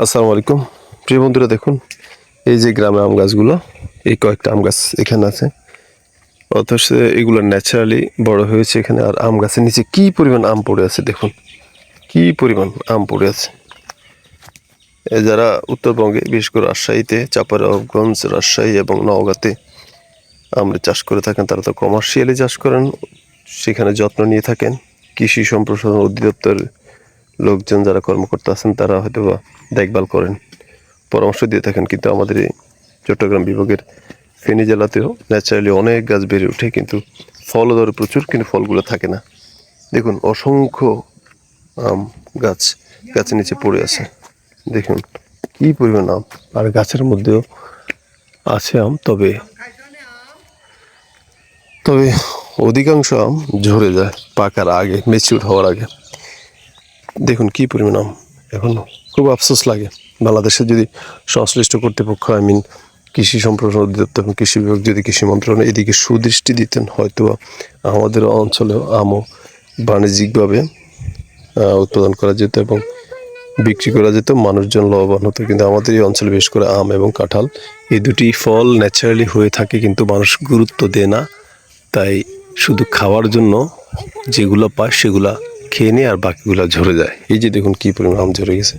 আসসালামু আলাইকুম প্রিয় বন্ধুরা, দেখুন এই যে গ্রামে আম গাছগুলো, এই কয়েকটা আম গাছ এখানে আছে, অথচ এগুলো ন্যাচারালি বড় হয়েছে এখানে। আর আম গাছের নিচে কি পরিমাণ আম পড়ে আছে দেখুন, কি পরিমাণ আম পড়ে আছে। যারা উত্তরবঙ্গে, বিশেষ করে রাজশাহীতে, চাঁপাইনবাবগঞ্জ, রাজশাহী এবং নওগাঁতে আমরা চাষ করে থাকেন, তারা তো কমার্শিয়ালি চাষ করেন, সেখানে যত্ন নিয়ে থাকেন। কৃষি সম্প্রসারণ অধিদপ্তর লোকজন যারা কর্মকর্তা আছেন তারা হয়তো বা দেখভাল করেন, পরামর্শ দিয়ে থাকেন। কিন্তু আমাদের এই চট্টগ্রাম বিভাগের ফেনী জেলাতেও ন্যাচারালি অনেক গাছ বেড়ে ওঠে, কিন্তু ফলও ধরে প্রচুর, কিন্তু ফলগুলো থাকে না। দেখুন অসংখ্য আম গাছ গাছের নিচে পড়ে আছে, দেখুন কি পরিমাণ আম। আর গাছের মধ্যেও আছে আম, তবে তবে অধিকাংশ আম ঝরে যায় পাকার আগে, ম্যাচিউর হওয়ার আগে। দেখুন কি পরিমাণ আম। এখন খুব আফসোস লাগে, বাংলাদেশের যদি সংশ্লিষ্ট কর্তৃপক্ষ, কৃষি সম্প্রসারণ অধিদপ্তর এবং কৃষি বিভাগ যদি কৃষি মন্ত্রণালয় এদিকে সুদৃষ্টি দিতেন, হয়তো আমাদের অঞ্চলেও আমও বাণিজ্যিকভাবে উৎপাদন করা যেত এবং বিক্রি করা যেত, মানুষজন লাভবান হতো। কিন্তু আমাদের এই অঞ্চলে বিশেষ করে আম এবং কাঁঠাল, এই দুটি ফল ন্যাচারালি হয়ে থাকে, কিন্তু মানুষ গুরুত্ব দেয় না। তাই শুধু খাওয়ার জন্য যেগুলো পায় সেগুলা খেয়ে নিয়ে আর বাকিগুলো ঝরে যায়। এই যে দেখুন কি পরিমাণ আম ঝরে গেছে।